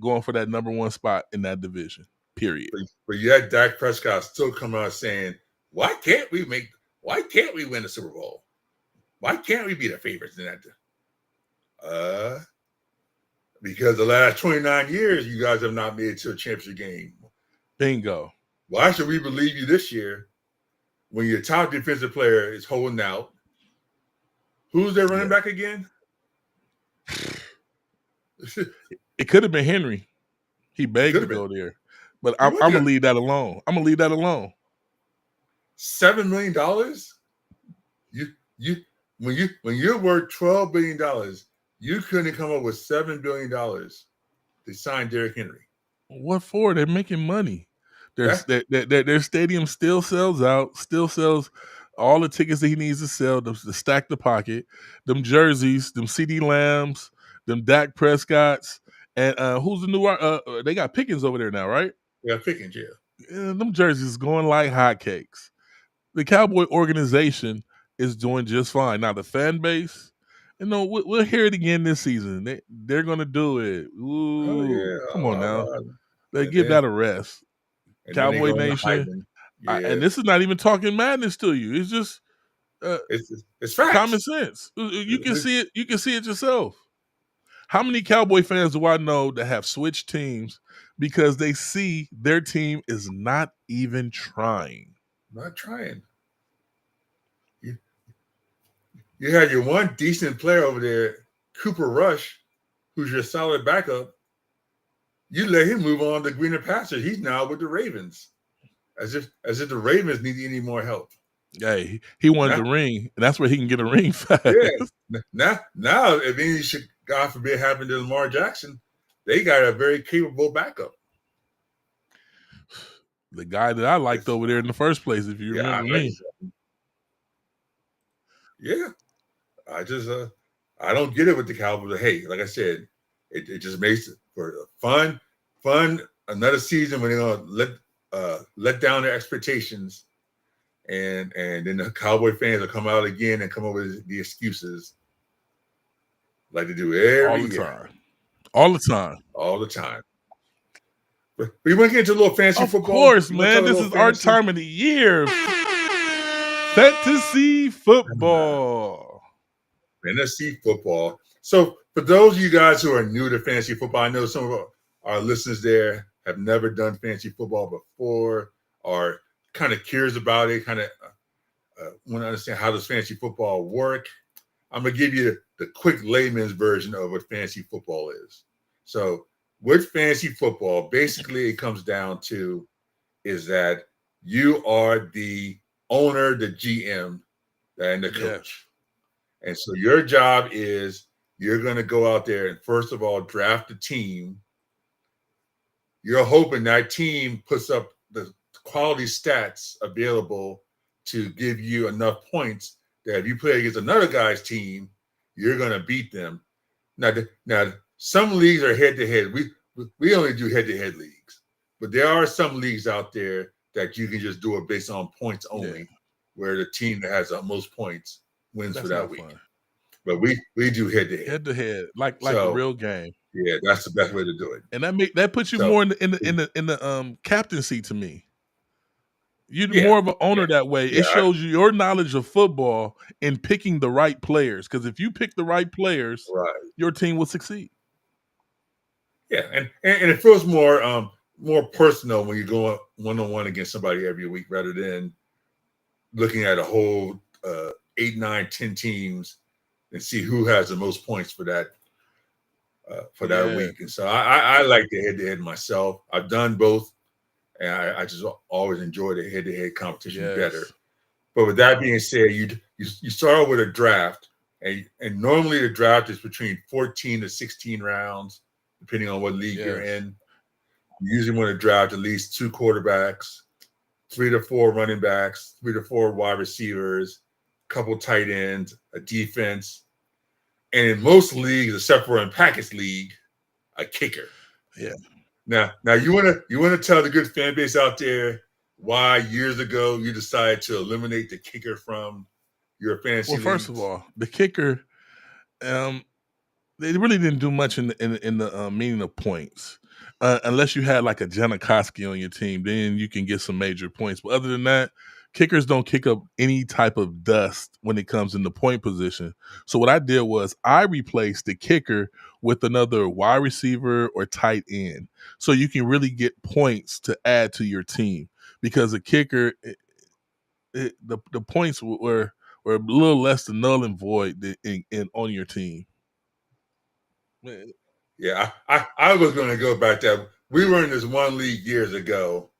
going for that number 1 spot in that division. Period. But yet Dak Prescott still come out saying, why can't we win the Super Bowl? Why can't we be the favorites in that? Because the last 29 years, you guys have not made it to a championship game. Bingo. Why should we believe you this year when your top defensive player is holding out? Who's their running back again? It could have been Henry. He begged to go there. But I'm going to leave that alone. $7 million? When you're worth $12 billion, you couldn't come up with $7 billion to sign Derrick Henry. What for? They're making money. Their stadium still sells out, still sells all the tickets that he needs to sell to stack the pocket, them jerseys, them CD Lambs, them Dak Prescotts, and who's the new? They got Pickens over there now, right? Yeah, Pickens, yeah. Them jerseys going like hotcakes. The Cowboy organization is doing just fine. Now the fan base, we'll hear it again this season. They're gonna do it. Oh Ooh, yeah, come on now. They and give then that a rest. they Cowboy go into Nation. hiding. Yeah, And this is not even talking madness to you. It's just uh, it's common facts. sense. You can see it. You can see it yourself. How many Cowboy fans do I know that have switched teams because they see their team is not even trying? Not trying. You, you had your one decent player over there, Cooper Rush, who's your solid backup. You let him move on to greener pastures. He's now with the Ravens, as if the Ravens need any more help. Hey, he wanted Now, the ring, and that's where he can get a ring fast. yeah. Now, if anything should, God forbid, happen to Lamar Jackson, they got a very capable backup. The guy that I liked It's, over there in the first place, if you yeah, remember me. yeah. I just I don't get it with the Cowboys. Hey, like I said, it just makes it for fun another season when they're gonna let down their expectations, and then the Cowboy fans will come out again and come up with the excuses like they do All every the year, time. All the time. all the time. But we want to get into a little fantasy Of football. course, You want to man. talk a This little is our fantasy? time of the year. Fantasy football. Fantasy football. So for those of you guys who are new to fantasy football, I know some of our listeners there have never done fantasy football before, or kind of curious about it, kind of want to understand how does fantasy football work. I'm gonna give you the quick layman's version of what fantasy football is. So with fantasy football, basically it comes down to is that you are the owner, the GM, and the coach. And so your job is you're going to go out there and first of all draft a team. You're hoping that team puts up the quality stats available to give you enough points that if you play against another guy's team, you're going to beat them. Now, some leagues are head to head. We only do head to head leagues, but there are some leagues out there that you can just do it based on points only, where the team that has the most points wins for that week. Fun. But we do head to head. Head to head, like a real game. Yeah, that's the best way to do it. And that puts you more in the captaincy to me. You're more of an owner that way. It shows you your knowledge of football in picking the right players. Because if you pick the right players, your team will succeed. Yeah, and it feels more personal when you go one-on-one against somebody every week rather than looking at a whole 8, 9, 10 teams and see who has the most points for that week. And so I like the head-to-head myself. I've done both, and I just always enjoy the head-to-head competition better. But with that being said, you start with a draft, and normally the draft is between 14 to 16 rounds, depending on what league you're in. You usually want to draft at least 2 quarterbacks, 3 to 4 running backs, 3 to 4 wide receivers, a couple tight ends, a defense, and in most leagues, except for in Package League, a kicker. Yeah. Now you want to tell the good fan base out there why years ago you decided to eliminate the kicker from your fantasy leagues? First of all, the kicker, they really didn't do much in the meaning of points, unless you had like a Janikowski on your team. Then you can get some major points. But other than that, kickers don't kick up any type of dust when it comes in the point position. So what I did was I replaced the kicker with another wide receiver or tight end, so you can really get points to add to your team. Because a kicker, the points were a little less than null and void in on your team. Yeah, I was going to go back there. We were in this one league years ago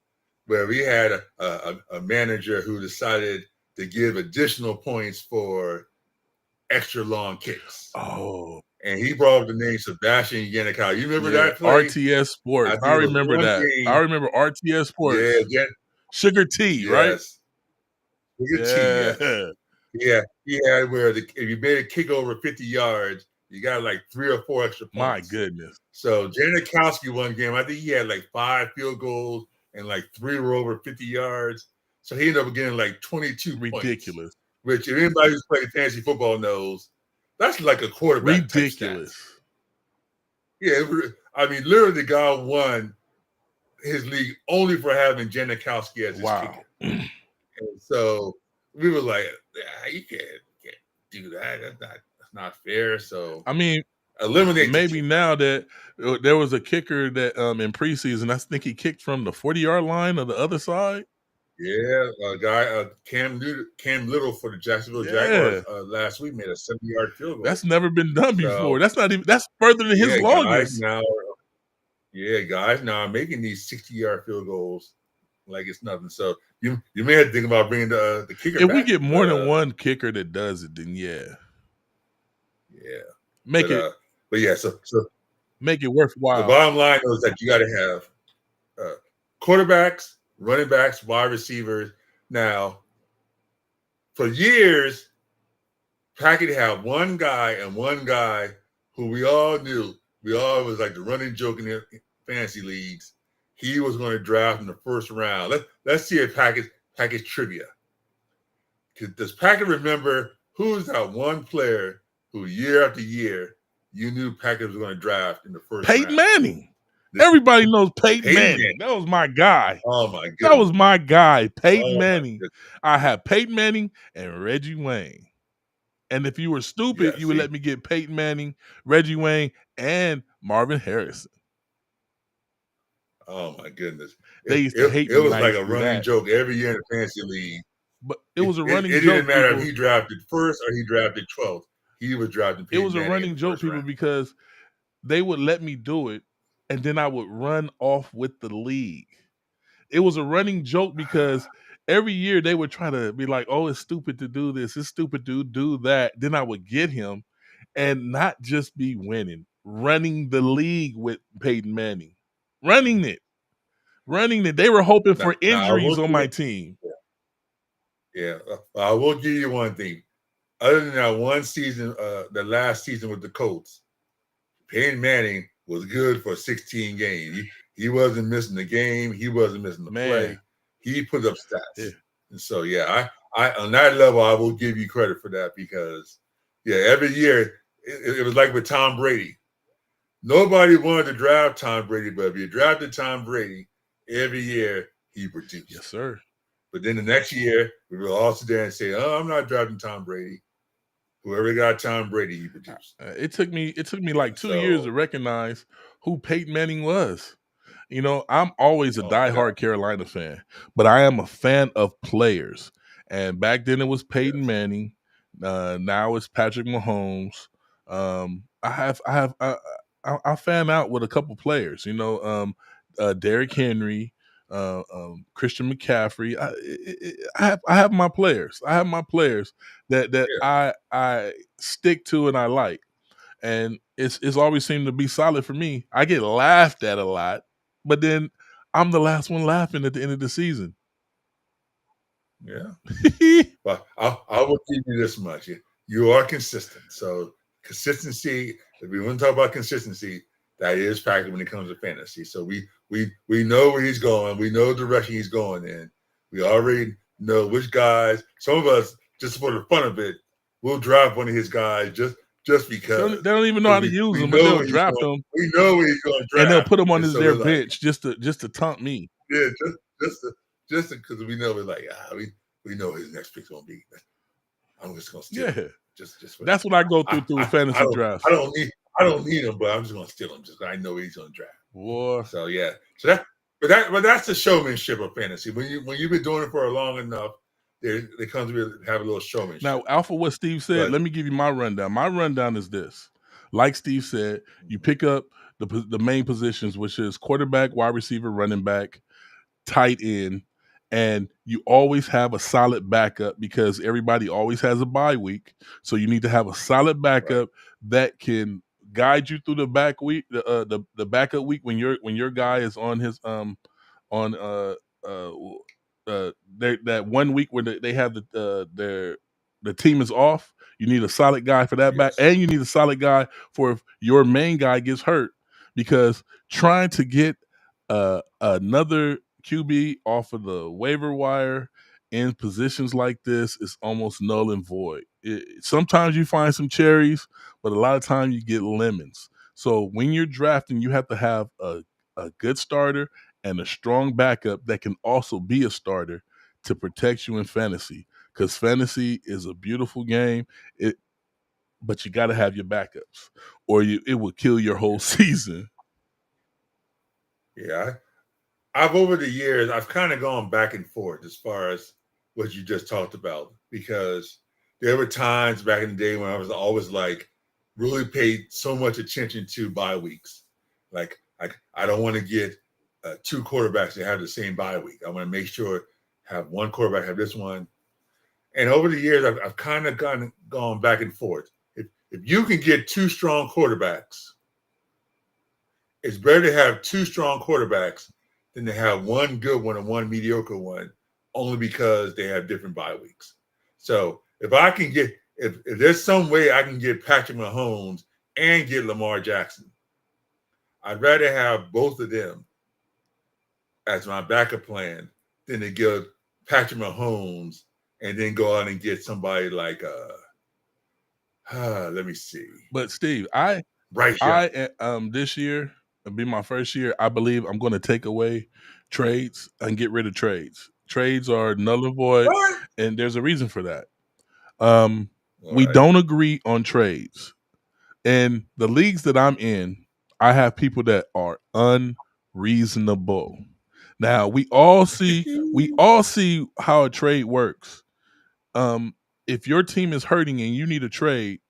where we had a manager who decided to give additional points for extra long kicks. Oh. And he brought up the name Sebastian Yannick. You remember that play? RTS Sports. I remember that. I remember RTS Sports. Yeah. Sugar T, right? Sugar T, yes. Yeah, he had where if you made a kick over 50 yards, you got like 3 or 4 extra points. My goodness. So Janikowski one game, I think he had like 5 field goals and like 3 were over 50 yards. So he ended up getting like 22 ridiculous points. Which if anybody who's played fantasy football knows, that's like a quarterback type Ridiculous. stats. Yeah, I mean, literally, the guy won his league only for having Janikowski as his Wow. kicker. And so we were like, you can't do that. That's not fair. So I mean, eliminate maybe now that there was a kicker that in preseason, I think he kicked from the 40-yard line of the other side. Yeah, a guy, Cam Little for the Jacksonville Jaguars last week made a 70-yard field goal. That's never been done before. That's further than his longest. Guys now are making these 60-yard field goals like it's nothing. So you may have to think about bringing the kicker if back. We get more than one kicker that does it, then yeah. Make it make it worthwhile. The bottom line is that you got to have quarterbacks, running backs, wide receivers. Now, for years, Packard had one guy who we all knew. We all was like the running joke in the fantasy leagues. He was going to draft in the first round. Let's see if Packard trivia. Does Packard remember who's that one player who year after year you knew Packard was going to draft in the first round? Peyton Manning. Everybody knows Peyton Manning. That was my guy. Oh my goodness. That was my guy, Peyton Manning. I had Peyton Manning and Reggie Wayne. And if you were stupid, you would let me get Peyton Manning, Reggie Wayne, and Marvin Harrison. Oh my goodness. They used to hate me. It was like a running joke every year in the fantasy league. But it was a running joke. It didn't matter if he drafted first or he drafted 12th. He was drafting Peyton Manning. It was a running joke, people, because they would let me do it, and then I would run off with the league. It was a running joke because every year they would try to be like, oh, it's stupid to do this. It's stupid to do that. Then I would get him and not just be winning, running the league with Peyton Manning. Running it. They were hoping for injuries on my team. Yeah. I will give you one thing. Other than that one season, the last season with the Colts, Peyton Manning was good for 16 games. He wasn't missing the game. He wasn't missing the play. He put up stats. Yeah. And so, I on that level, I will give you credit for that because, every year, it was like with Tom Brady. Nobody wanted to draft Tom Brady, but if you drafted Tom Brady, every year he produced. Yes, sir. But then the next year, we will all sit there and say, oh, I'm not drafting Tom Brady. Whoever got Tom Brady, he produced. It took me like 2 years to recognize who Peyton Manning was. You know, I'm always a diehard Carolina fan, but I am a fan of players. And back then it was Peyton Manning. Now it's Patrick Mahomes. I fan out with a couple players. You know, Derrick Henry, Christian McCaffrey. I have my players. I have my players that I stick to and I like. And it's always seemed to be solid for me. I get laughed at a lot, but then I'm the last one laughing at the end of the season. Yeah. Well, I will give you this much. You are consistent. So consistency, if we want to talk about consistency, that is Packard when it comes to fantasy. So we know where he's going. We know the direction he's going in. We already know which guys. Some of us, just for the fun of it, will draft one of his guys just because. They don't even know how to use them, but they'll draft them. We know where he's going to draft. And they'll put hthem on their bench just to taunt me. Yeah, just because we know we're like, we know his next pick's going to be. I'm just going to steal him. Just that's what I go through fantasy drafts. I don't need him, but I'm just going to steal him just I know he's going to draft. War. So but that's the showmanship of fantasy. When you've been doing it for long enough, there comes to have a little showmanship. Now, Alpha, what Steve said, let me give you my rundown. My rundown is this. Like Steve said, you pick up the main positions, which is quarterback, wide receiver, running back, tight end, and you always have a solid backup because everybody always has a bye week. So you need to have a solid backup that can guide you through the back week, the backup week when your guy is on his that 1 week where they have the team is off. You need a solid guy for that back, and you need a solid guy for if your main guy gets hurt, because trying to get another QB off of the waiver wire in positions like this is almost null and void. Sometimes you find some cherries, but a lot of times you get lemons. So when you're drafting, you have to have a good starter and a strong backup that can also be a starter to protect you in fantasy. Because fantasy is a beautiful game. But you got to have your backups, or it will kill your whole season. Yeah, I've over the years I've kind of gone back and forth as far as what you just talked about because there were times back in the day when I was always like really paid so much attention to bye weeks. Like I don't want to get two quarterbacks that have the same bye week. I want to make sure have one quarterback have this one. And over the years I've kind of gone back and forth. If you can get two strong quarterbacks, it's better to have two strong quarterbacks than to have one good one and one mediocre one, only because they have different bye weeks. So if there's some way I can get Patrick Mahomes and get Lamar Jackson, I'd rather have both of them as my backup plan than to give Patrick Mahomes and then go out and get somebody like let me see, But Steve, Bryce Young. I this year it'll be my first year. I believe I'm going to take away trades and get rid of trades. Trades are null and void, What? and there's a reason for that. Um, All we right. don't agree on trades. In the leagues that I'm in, I have people that are unreasonable. Now we all see how a trade works. Um, if your team is hurting and you need a trade,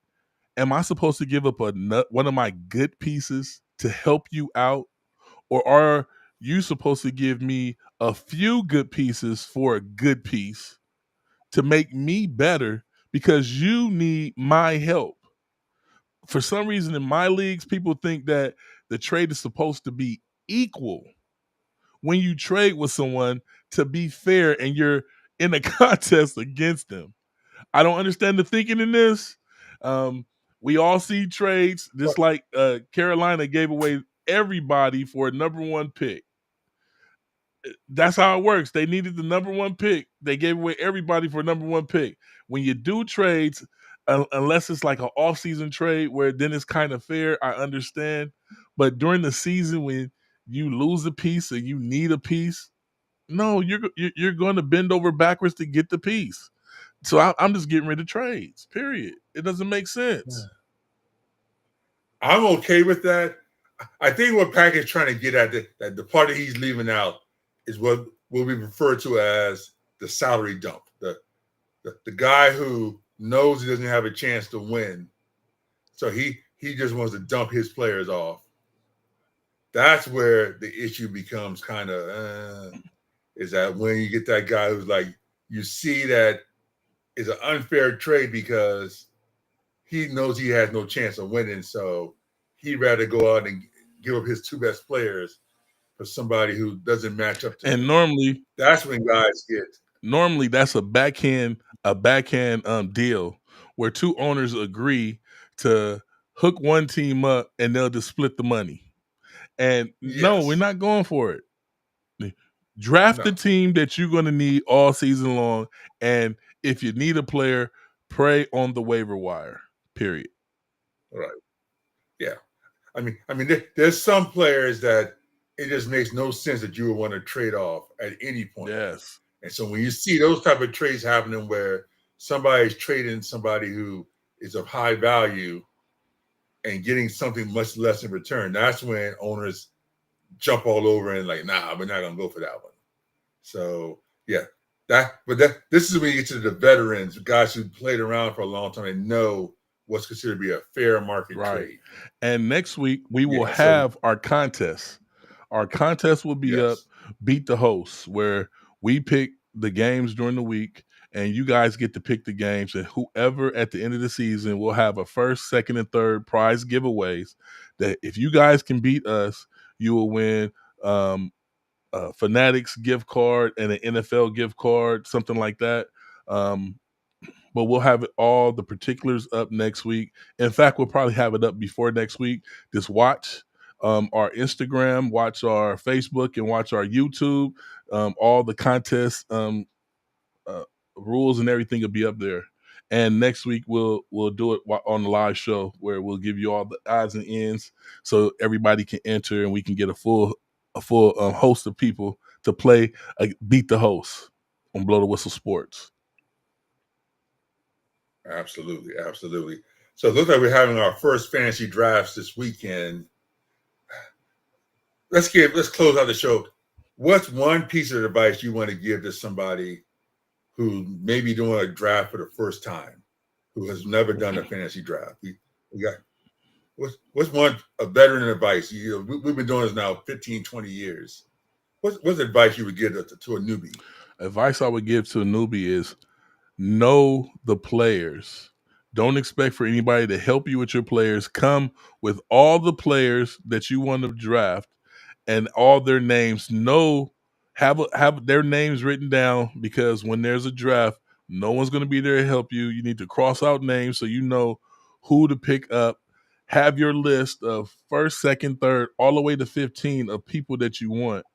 am I supposed to give up one of my good pieces to help you out, or are you supposed to give me a few good pieces for a good piece to make me better because you need my help? For some reason, in my leagues, people think that the trade is supposed to be equal when you trade with someone to be fair and you're in a contest against them. I don't understand the thinking in this. Um, we all see trades, just like Carolina gave away everybody for a number one pick. That's how it works. They needed the number one pick. They gave away everybody for a number one pick. When you do trades, unless it's like an off-season trade where then it's kind of fair, I understand. But during the season when you lose a piece and you need a piece, no, you're going to bend over backwards to get the piece. So I'm just getting rid of trades. Period. It doesn't make sense. I'm okay with that. I think what Pack is trying to get at that the part that he's leaving out is what will be referred to as the salary dump. The guy who knows he doesn't have a chance to win, so he just wants to dump his players off. That's where the issue becomes kind of is that when you get that guy who's like you see that is an unfair trade because he knows he has no chance of winning, so he'd rather go out and give up his two best players for somebody who doesn't match up to And him. normally, That's when guys get that's a backhand deal where two owners agree to hook one team up and they'll just split the money. And no, we're yes, not going for it. Draft the no, team that you're going to need all season long, and if you need a player, pray on the waiver wire. Period. all right, yeah. There's some players that it just makes no sense that you would want to trade off at any point. Yes. And so when you see those type of trades happening where somebody's trading somebody who is of high value and getting something much less in return, that's when owners jump all over and like, nah, we're not gonna go for that one. So yeah, this is when you get to the veterans, guys who played around for a long time and know what's considered to be a fair market Right. trade. And next week we will Yeah. So have our contest. Our contest will be up, yes, Beat the Host, where we pick the games during the week and you guys get to pick the games. And whoever at the end of the season will have a first, second, and third prize giveaways that if you guys can beat us, you will win a Fanatics gift card and an NFL gift card, something like that. Um, but we'll have it all the particulars up next week. In fact, we'll probably have it up before next week. Just watch our Instagram, watch our Facebook, and watch our YouTube. All the contests rules and everything will be up there. And next week we'll do it on the live show where we'll give you all the odds and ends, so everybody can enter and we can get a full host of people to play beat the host on Blow the Whistle Sports. Absolutely, absolutely. So it looks like we're having our first fantasy drafts this weekend. Let's close out the show. What's one piece of advice you want to give to somebody who may be doing a draft for the first time, who has never done a fantasy draft? We got what's a veteran advice? We've been doing this now 15, 20 years. What's advice you would give to a newbie? Advice I would give to a newbie is know the players. Don't expect for anybody to help you with your players. Come with all the players that you want to draft and all their names. Have their names written down, because when there's a draft, no one's going to be there to help you. You need to cross out names so you know who to pick up. Have your list of first, second, third, all the way to 15 of people that you want.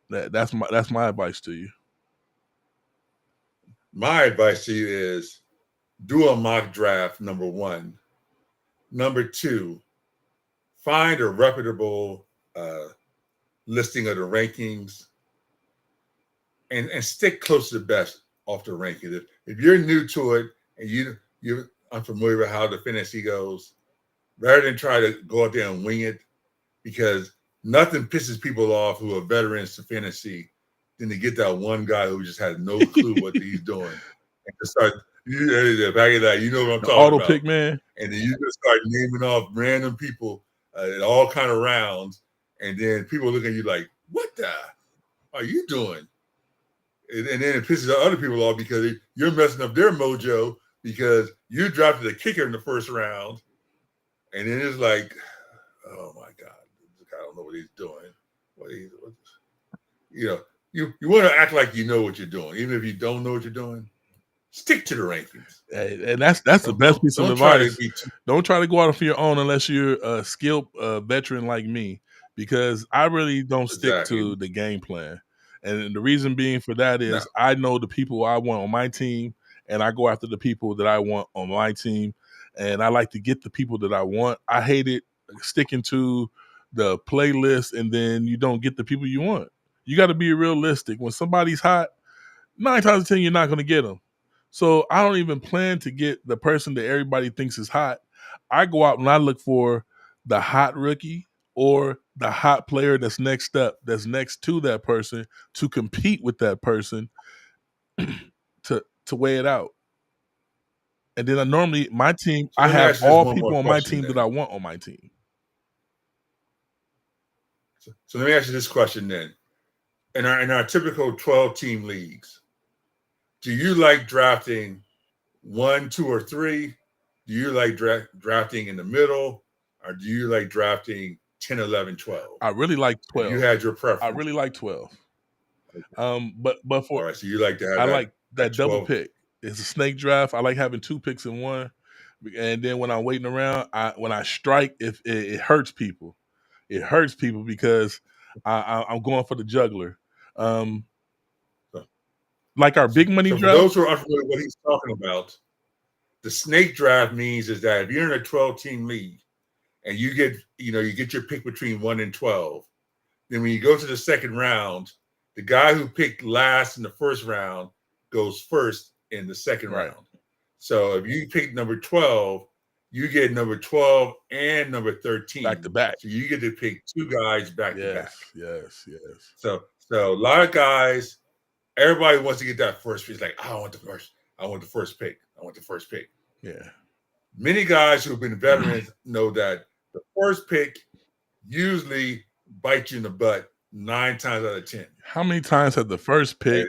That's my advice to you. My advice to you is do a mock draft, number one. Number two, find a reputable listing of the rankings and stick close to the best off the rankings. If you're new to it and you're unfamiliar with how the fantasy goes, rather than try to go out there and wing it, because nothing pisses people off who are veterans to fantasy than to get that one guy who just has no clue what he's doing and to start back of that, you know what I'm talking auto about. pick, man. And then you just start naming off random people in all kind of rounds, and then people look at you like, "What the are you doing?" And then it pisses other people off because you're messing up their mojo because you drafted a kicker in the first round, and then it's like, "Oh my God, I don't know what he's doing." You want to act like you know what you're doing, even if you don't know what you're doing. Stick to the rankings, and that's the best piece of advice. Don't try to go out for your own unless you're a skilled veteran like me, because I really don't stick to the game plan. And the reason being for that is I know the people I want on my team, and I go after the people that I want on my team, and I like to get the people that I want. I hate it sticking to the playlist and then you don't get the people you want. You got to be realistic. When somebody's hot, 9 times out of 10 you're not going to get them. So I don't even plan to get the person that everybody thinks is hot. I go out and I look for the hot rookie or the hot player that's next up, that's next to that person, to compete with that person to weigh it out. And then normally my team, I have all people on my team that I want on my team. So let me ask you this question then. In our typical 12-team leagues, do you like drafting 1, 2, or 3? Do you like drafting in the middle, or do you like drafting 10, 11, 12? I really like 12. You had your preference. I really like 12. But for all right, so you like to have I like that double pick. It's a snake draft. I like having 2 picks in one, and then when I'm waiting around, when I strike, if it hurts people, it hurts people because I'm going for the juggler. Like our big money draft. For those who are unfamiliar with what he's talking about, the snake draft means is that if you're in a 12-team league and you get your pick between 1 and 12, then when you go to the second round, the guy who picked last in the first round goes first in the second round. So if you pick number 12, you get number 12 and number 13 back to back. So you get to pick 2 guys back to back. Yes. So a lot of guys, everybody wants to get that first pick. It's like, I want the first pick. Yeah. Many guys who have been veterans know that the first pick usually bites you in the butt 9 times out of 10. How many times has the first pick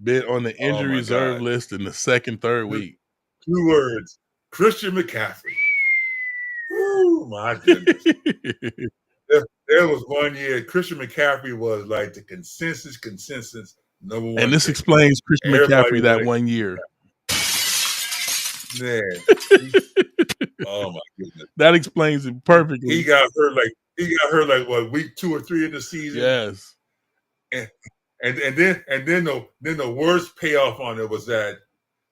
been on the injury reserve list in the second, third week? 2 words: Christian McCaffrey. Oh my goodness! there was one year Christian McCaffrey was like the consensus number 1. And this explains Christian McCaffrey that one year. Man, oh my goodness! That explains it perfectly. He got hurt like what, week 2 or 3 of the season? Yes. And then the worst payoff on it was that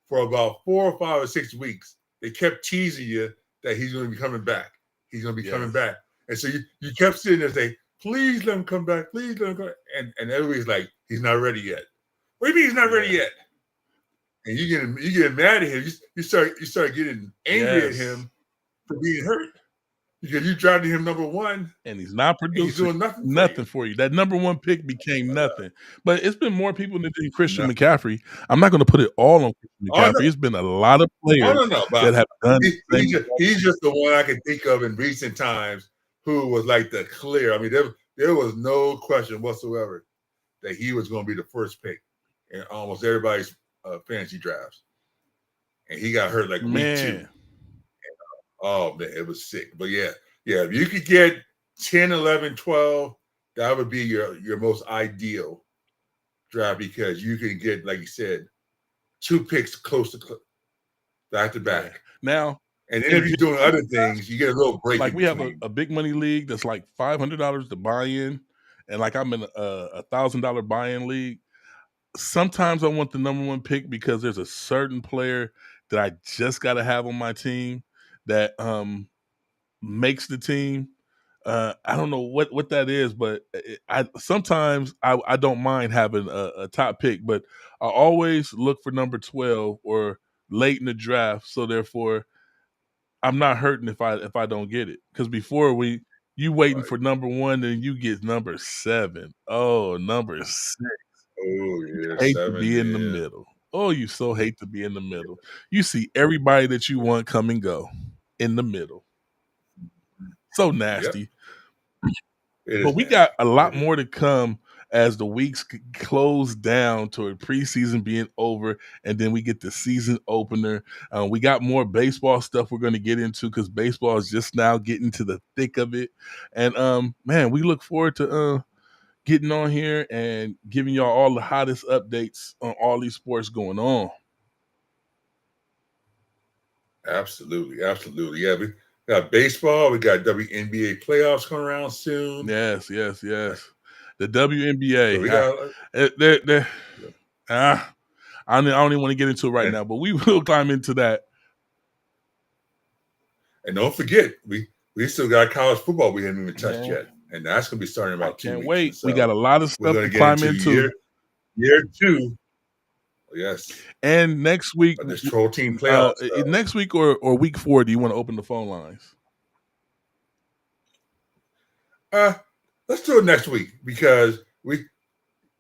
for about 4 or 5 or 6 weeks, they kept teasing you that he's going to be coming back. He's going to be coming back. And so you kept sitting there saying, please let him come back. Please let him come back. And everybody's like, he's not ready yet. What do you mean he's not ready yet? And you get mad at him. You start getting angry at him for being hurt. Because you drafted him number one. And he's not producing. He's doing nothing for you. That number one pick became nothing. But it's been more people than Christian McCaffrey. I'm not going to put it all on Christian McCaffrey. It's been a lot of players that have done he's just the one I can think of in recent times who was like the clear. I mean, there was no question whatsoever that he was going to be the first pick in almost everybody's fantasy drafts. And he got hurt like week 2. Oh man, it was sick. But yeah, if you could get 10, 11, 12, that would be your most ideal draft because you can get, like you said, 2 picks close to back to back. Now, and then if you're doing other things, you get a little break. Like we have a big money league that's like $500 to buy in, and like I'm in a $1,000 buy-in league. Sometimes I want the number one pick because there's a certain player that I just got to have on my team that makes the team. I don't know what that is, but sometimes I don't mind having a top pick, but I always look for number 12 or late in the draft. So therefore, I'm not hurting if I don't get it. Because before you waiting for number 1 and you get number 7. Oh, number 6. Oh yeah, hate 7, to be in the middle. Oh, you so hate to be in the middle. You see everybody that you want come and go in the middle. So nasty. But we got a lot more to come as the weeks close down toward preseason being over, and then we get the season opener. We got more baseball stuff we're going to get into because baseball is just now getting to the thick of it. And man, we look forward to getting on here and giving y'all all the hottest updates on all these sports going on. Absolutely. Yeah, we got baseball. We got WNBA playoffs coming around soon. Yes. The WNBA. So we got, I don't even want to get into it right now, but we will climb into that. And don't forget, we still got college football we haven't even touched yet. And that's going to be starting about 2 weeks. Can't wait. So we got a lot of stuff to climb into. Year 2. Yes. And next week, this troll team playoffs. Next week or week 4, do you want to open the phone lines? Let's do it next week because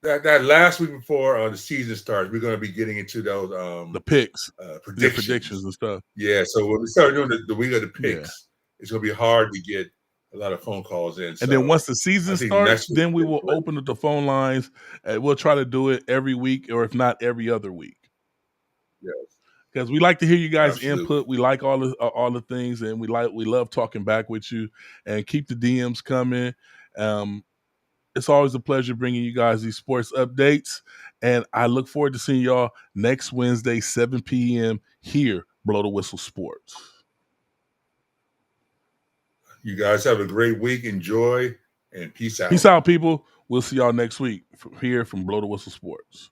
that last week before the season starts, we're going to be getting into those the picks, predictions and stuff. Yeah, so when we start doing the week of the picks, it's going to be hard to get a lot of phone calls in. And then once the season starts, then we will open up the phone lines. We'll try to do it every week, or if not, every other week. Yes, because we like to hear you guys' input. We like all the things, and we love talking back with you. And keep the DMs coming. It's always a pleasure bringing you guys these sports updates, and I look forward to seeing y'all next Wednesday, 7 p.m. here, Blow the Whistle Sports. You guys have a great week. Enjoy, and peace out. Peace out, people. We'll see y'all next week here from Blow the Whistle Sports.